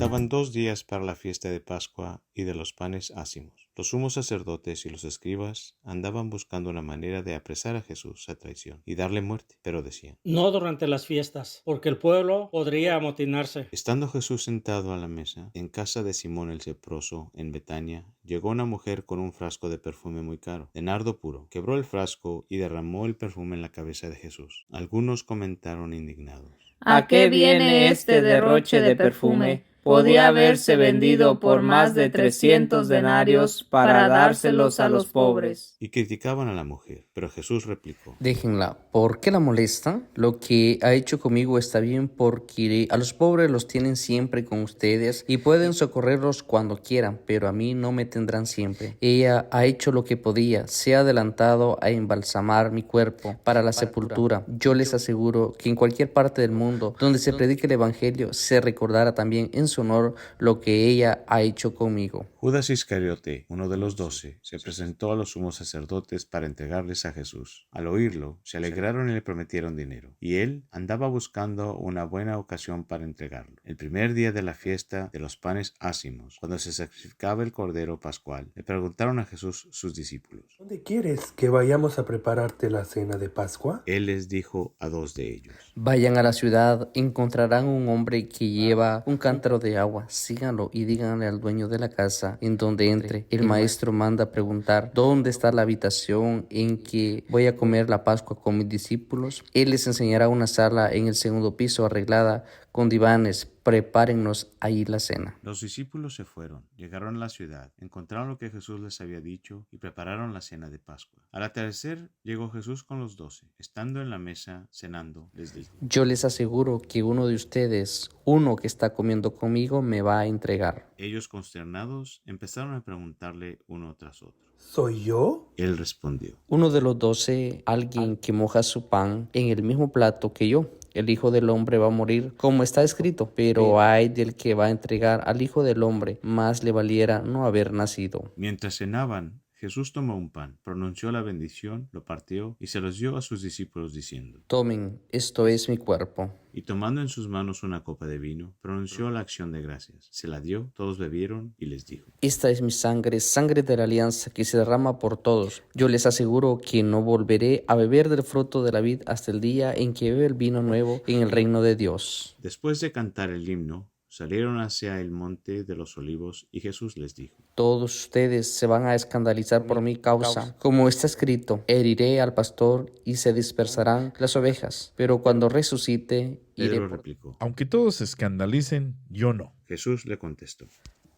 Faltaban 2 días para la fiesta de Pascua y de los panes ácimos. Los sumos sacerdotes y los escribas andaban buscando una manera de apresar a Jesús a traición y darle muerte, pero decían: No durante las fiestas, porque el pueblo podría amotinarse. Estando Jesús sentado a la mesa, en casa de Simón el leproso, en Betania, llegó una mujer con un frasco de perfume muy caro, de nardo puro. Quebró el frasco y derramó el perfume en la cabeza de Jesús. Algunos comentaron indignados: ¿A qué viene este derroche de perfume? Podía haberse vendido por más de 300 denarios para dárselos a los pobres. Y criticaban a la mujer, pero Jesús replicó: Déjenla. ¿Por qué la molestan? Lo que ha hecho conmigo está bien, porque a los pobres los tienen siempre con ustedes y pueden socorrerlos cuando quieran, pero a mí no me tendrán siempre. Ella ha hecho lo que podía, se ha adelantado a embalsamar mi cuerpo para la sepultura. Yo les aseguro que en cualquier parte del mundo donde se predique el evangelio se recordará también en su honor lo que ella ha hecho conmigo. Judas Iscariote, uno de los 12, se presentó a los sumos sacerdotes para entregarles a Jesús. Al oírlo, se alegraron y le prometieron dinero. Y él andaba buscando una buena ocasión para entregarlo. El primer día de la fiesta de los panes ácimos, cuando se sacrificaba el cordero pascual, le preguntaron a Jesús sus discípulos: ¿Dónde quieres que vayamos a prepararte la cena de Pascua? Él les dijo a 2 de ellos: Vayan a la ciudad, encontrarán un hombre que lleva un cántaro de agua. Síganlo y díganle al dueño de la casa en donde entre. El maestro manda preguntar: ¿dónde está la habitación en que voy a comer la Pascua con mis discípulos? Él les enseñará una sala en el segundo piso arreglada con divanes. Prepárennos ahí la cena. Los discípulos se fueron, llegaron a la ciudad, encontraron lo que Jesús les había dicho y prepararon la cena de Pascua. Al atardecer llegó Jesús con los 12. Estando en la mesa cenando, les dijo: Yo les aseguro que uno de ustedes, uno que está comiendo conmigo, me va a entregar. Ellos, consternados, empezaron a preguntarle uno tras otro: ¿Soy yo? Él respondió: Uno de los 12, alguien que moja su pan en el mismo plato que yo. El Hijo del Hombre va a morir, como está escrito, pero ay del que va a entregar al Hijo del Hombre, más le valiera no haber nacido. Mientras cenaban, Jesús tomó un pan, pronunció la bendición, lo partió y se los dio a sus discípulos diciendo: Tomen, esto es mi cuerpo. Y tomando en sus manos una copa de vino, pronunció la acción de gracias. Se la dio, todos bebieron y les dijo: Esta es mi sangre, sangre de la alianza que se derrama por todos. Yo les aseguro que no volveré a beber del fruto de la vid hasta el día en que beba el vino nuevo en el reino de Dios. Después de cantar el himno, salieron hacia el monte de los olivos y Jesús les dijo: Todos ustedes se van a escandalizar por mi causa. Como está escrito: heriré al pastor y se dispersarán las ovejas. Pero cuando resucite, iré Pedro por... replicó: Aunque todos se escandalicen, yo no. Jesús le contestó: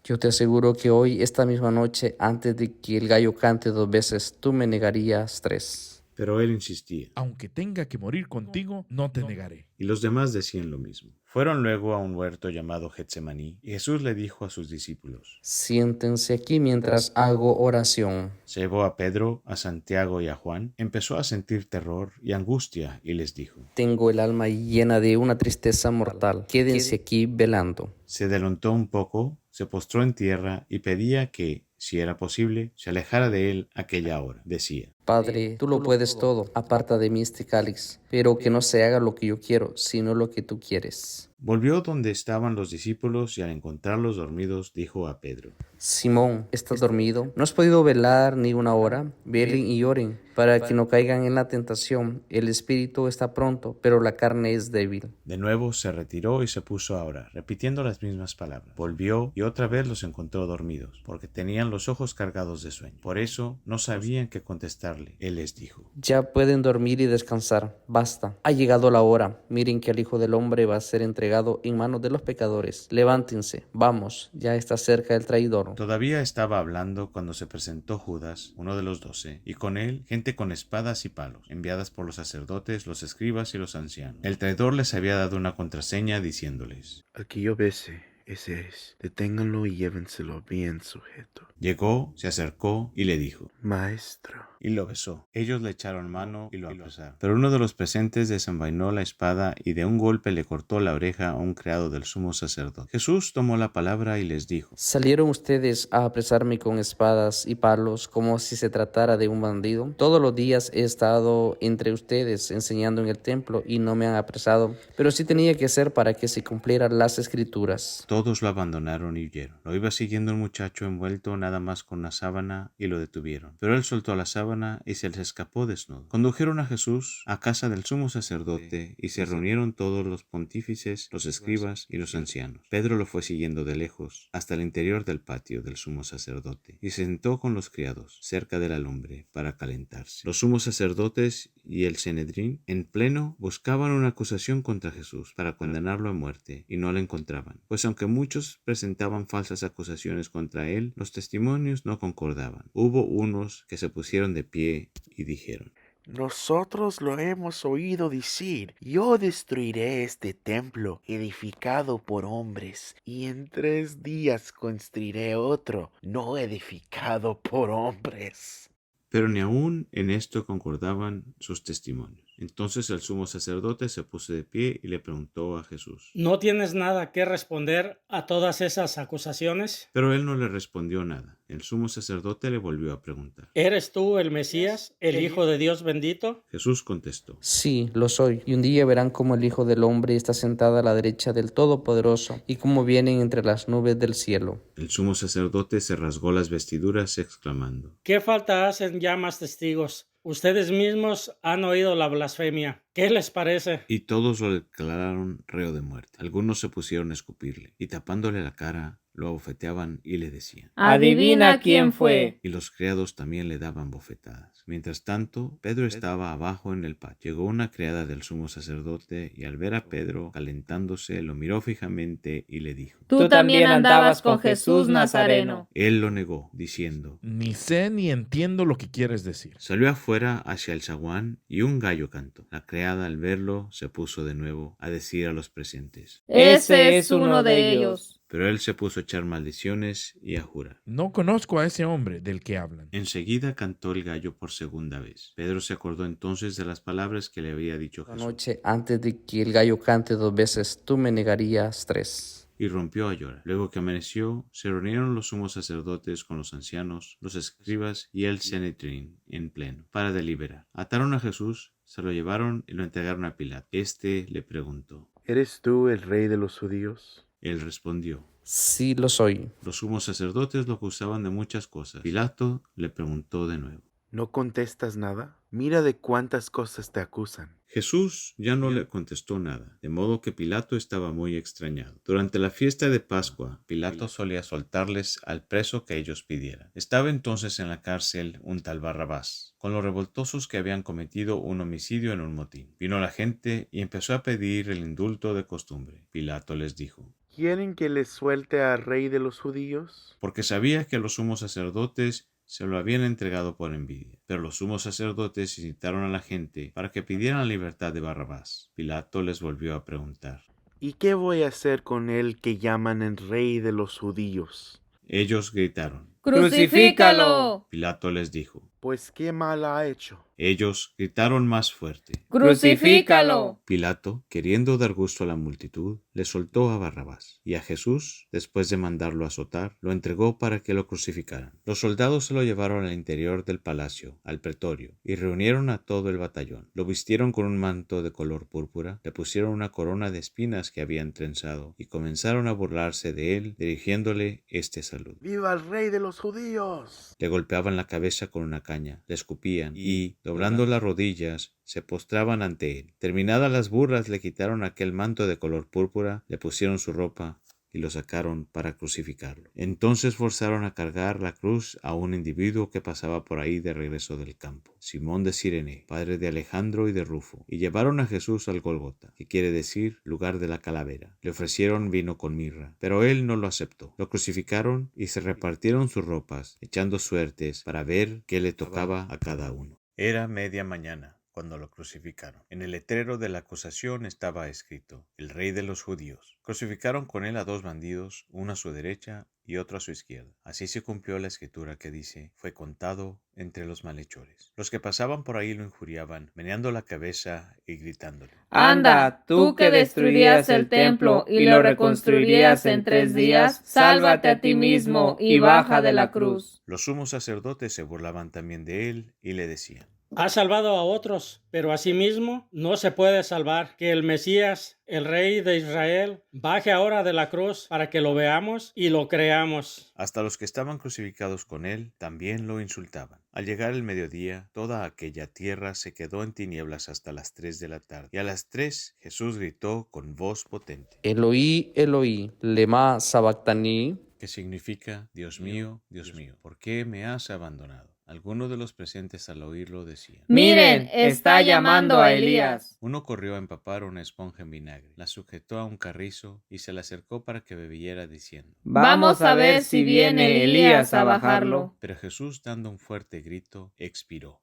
Yo te aseguro que hoy, esta misma noche, antes de que el gallo cante 2 veces, tú me negarías 3. Pero él insistía, Aunque tenga que morir contigo, no te negaré. y los demás decían lo mismo. Fueron luego a un huerto llamado Getsemaní, y Jesús le dijo a sus discípulos: Siéntense aquí mientras hago oración. Se llevó a Pedro, a Santiago y a Juan, empezó a sentir terror y angustia y les dijo: Tengo el alma llena de una tristeza mortal. Quédense aquí velando. Se adelantó un poco, se postró en tierra y pedía que, si era posible, se alejara de él aquella hora. Decía: Padre, tú lo puedes todo, aparta de mí este cáliz, pero que no se haga lo que yo quiero, sino lo que tú quieres. Volvió donde estaban los discípulos y al encontrarlos dormidos dijo a Pedro: Simón, ¿estás dormido? ¿No has podido velar ni una hora? Velen y oren, para que no caigan en la tentación. El espíritu está pronto, pero la carne es débil. De nuevo se retiró y se puso a orar, repitiendo las mismas palabras. Volvió y otra vez los encontró dormidos, porque tenían los ojos cargados de sueño. Por eso no sabían qué contestarle. Él les dijo: Ya pueden dormir y descansar. Basta. Ha llegado la hora. Miren que el Hijo del Hombre va a ser entregado en manos de los pecadores. Levántense. Vamos. Ya está cerca el traidor. Todavía estaba hablando cuando se presentó Judas, uno de los 12, y con él gente con espadas y palos, enviadas por los sacerdotes, los escribas y los ancianos. El traidor les había dado una contraseña diciéndoles: Al que yo bese, ese es. Deténganlo y llévenselo bien sujeto. Llegó, se acercó y le dijo: Maestro. Y lo besó. Ellos le echaron mano y lo apresaron. Pero uno de los presentes desenvainó la espada y de un golpe le cortó la oreja a un criado del sumo sacerdote. Jesús tomó la palabra y les dijo: ¿Salieron ustedes a apresarme con espadas y palos como si se tratara de un bandido? Todos los días he estado entre ustedes enseñando en el templo y no me han apresado, pero sí tenía que ser para que se cumplieran las escrituras. todos lo abandonaron y huyeron. Lo iba siguiendo un muchacho envuelto nada más con una sábana y lo detuvieron. Pero él soltó la sábana y se les escapó desnudo. Condujeron a Jesús a casa del sumo sacerdote y se reunieron todos los pontífices, los escribas y los ancianos. Pedro lo fue siguiendo de lejos hasta el interior del patio del sumo sacerdote y se sentó con los criados cerca de la lumbre para calentarse. Los sumos sacerdotes y el Sanedrín en pleno buscaban una acusación contra Jesús para condenarlo a muerte y no la encontraban, pues aunque muchos presentaban falsas acusaciones contra él, los testimonios no concordaban. Hubo unos que se pusieron de pie y dijeron: Nosotros lo hemos oído decir, yo destruiré este templo edificado por hombres, y en 3 días construiré otro, no edificado por hombres. Pero ni aun en esto concordaban sus testimonios. Entonces el sumo sacerdote se puso de pie y le preguntó a Jesús: ¿No tienes nada que responder a todas esas acusaciones? Pero él no le respondió nada. El sumo sacerdote le volvió a preguntar: ¿Eres tú el Mesías, el Hijo de Dios bendito? Jesús contestó: Sí, lo soy. Y un día verán cómo el Hijo del Hombre está sentado a la derecha del Todopoderoso y cómo vienen entre las nubes del cielo. El sumo sacerdote se rasgó las vestiduras exclamando: ¿Qué falta hacen ya más testigos? Ustedes mismos han oído la blasfemia. ¿Qué les parece? Y todos lo declararon reo de muerte. Algunos se pusieron a escupirle y tapándole la cara lo abofeteaban y le decían: Adivina quién fue. Y los criados también le daban bofetadas. Mientras tanto, Pedro estaba abajo en el patio. Llegó una criada del sumo sacerdote y al ver a Pedro calentándose, lo miró fijamente y le dijo: Tú también andabas con Jesús Nazareno. Él lo negó, diciendo: Ni sé ni entiendo lo que quieres decir. Salió afuera hacia el zaguán y un gallo cantó. La criada al verlo se puso de nuevo a decir a los presentes: Ese es uno de ellos. Pero él se puso a echar maldiciones y a jurar. No conozco a ese hombre del que hablan. Enseguida cantó el gallo por segunda vez. Pedro se acordó entonces de las palabras que le había dicho La Jesús noche antes de que el gallo cante 2 veces, tú me negarías 3. y rompió a llorar. Luego que amaneció, se reunieron los sumos sacerdotes con los ancianos, los escribas y el Sanedrín en pleno para deliberar. Ataron a Jesús, se lo llevaron y lo entregaron a Pilato. Este le preguntó: ¿Eres tú el rey de los judíos? Él respondió: Sí, lo soy. Los sumos sacerdotes lo acusaban de muchas cosas. Pilato le preguntó de nuevo. ¿No contestas nada? Mira de cuántas cosas te acusan. Jesús ya no le contestó nada, de modo que Pilato estaba muy extrañado. Durante la fiesta de Pascua, Pilato solía soltarles al preso que ellos pidieran. Estaba entonces en la cárcel un tal Barrabás, con los revoltosos que habían cometido un homicidio en un motín. Vino la gente y empezó a pedir el indulto de costumbre. Pilato les dijo: ¿Quieren que les suelte al rey de los judíos? porque sabía que los sumos sacerdotes se lo habían entregado por envidia. Pero los sumos sacerdotes incitaron a la gente para que pidieran la libertad de Barrabás. Pilato les volvió a preguntar: ¿Y qué voy a hacer con el que llaman el rey de los judíos? Ellos gritaron. ¡Crucifícalo! Pilato les dijo. Pues qué mal ha hecho. Ellos gritaron más fuerte. ¡Crucifícalo! Pilato, queriendo dar gusto a la multitud, le soltó a Barrabás, y a Jesús, después de mandarlo azotar, lo entregó para que lo crucificaran. Los soldados se lo llevaron al interior del palacio, al pretorio, y reunieron a todo el batallón. Lo vistieron con un manto de color púrpura, le pusieron una corona de espinas que habían trenzado, y comenzaron a burlarse de él, dirigiéndole este saludo. ¡Viva el rey de los judíos! Le golpeaban la cabeza con una caña, le escupían y, doblando las rodillas, se postraban ante él. Terminadas las burlas, le quitaron aquel manto de color púrpura, le pusieron su ropa y lo sacaron para crucificarlo. Entonces forzaron a cargar la cruz a un individuo que pasaba por ahí de regreso del campo, Simón de Cirene, padre de Alejandro y de Rufo, y llevaron a Jesús al Gólgota, que quiere decir lugar de la calavera. Le ofrecieron vino con mirra, pero él no lo aceptó. Lo crucificaron y se repartieron sus ropas, echando suertes para ver qué le tocaba a cada uno. Era media mañana cuando lo crucificaron. En el letrero de la acusación estaba escrito: el rey de los judíos. Crucificaron con él a 2 bandidos, uno a su derecha y otro a su izquierda. Así se cumplió la escritura que dice: fue contado entre los malhechores. Los que pasaban por ahí lo injuriaban, meneando la cabeza y gritándole: Anda, tú que destruirías el templo y lo reconstruirías en 3 días, sálvate a ti mismo y baja de la cruz. Los sumos sacerdotes se burlaban también de él y le decían: Ha salvado a otros, pero a sí mismo no se puede salvar. Que el Mesías, el Rey de Israel, baje ahora de la cruz para que lo veamos y lo creamos. Hasta los que estaban crucificados con él también lo insultaban. Al llegar el mediodía, toda aquella tierra se quedó en tinieblas hasta las 3 de la tarde. Y a las 3 Jesús gritó con voz potente, Eloi, Eloi, lema sabactani. que significa, Dios mío, ¿por qué me has abandonado? Algunos de los presentes al oírlo decían. Miren, está llamando a Elías. Uno corrió a empapar una esponja en vinagre, la sujetó a un carrizo y se la acercó para que bebiera diciendo. Vamos a ver si viene Elías a bajarlo. Pero Jesús, dando un fuerte grito, expiró.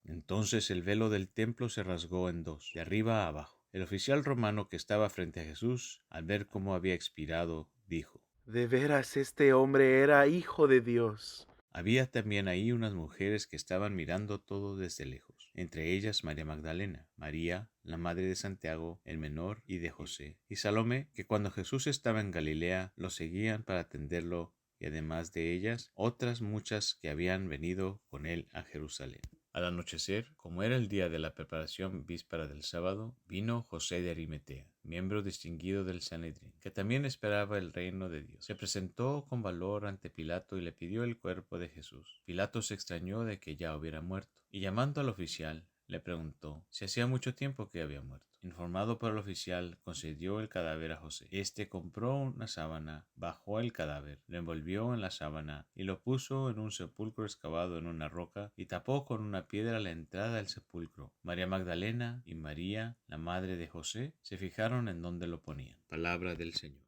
Entonces el velo del templo se rasgó en dos, de arriba a abajo. El oficial romano que estaba frente a Jesús, al ver cómo había expirado, dijo. De veras este hombre era hijo de Dios. Había también ahí unas mujeres que estaban mirando todo desde lejos, entre ellas María Magdalena, María, la madre de Santiago, el menor, y de José, y Salomé, que cuando Jesús estaba en Galilea lo seguían para atenderlo, y además de ellas, otras muchas que habían venido con él a Jerusalén. Al anochecer, como era el día de la preparación víspera del sábado, vino José de Arimatea, miembro distinguido del Sanedrín, que también esperaba el reino de Dios. Se presentó con valor ante Pilato y le pidió el cuerpo de Jesús. Pilato se extrañó de que ya hubiera muerto, y llamando al oficial, le preguntó si hacía mucho tiempo que había muerto. Informado por el oficial, concedió el cadáver a José. Este compró una sábana, bajó el cadáver, lo envolvió en la sábana y lo puso en un sepulcro excavado en una roca y tapó con una piedra la entrada del sepulcro. María Magdalena y María, la madre de José, se fijaron en dónde lo ponían. Palabra del Señor.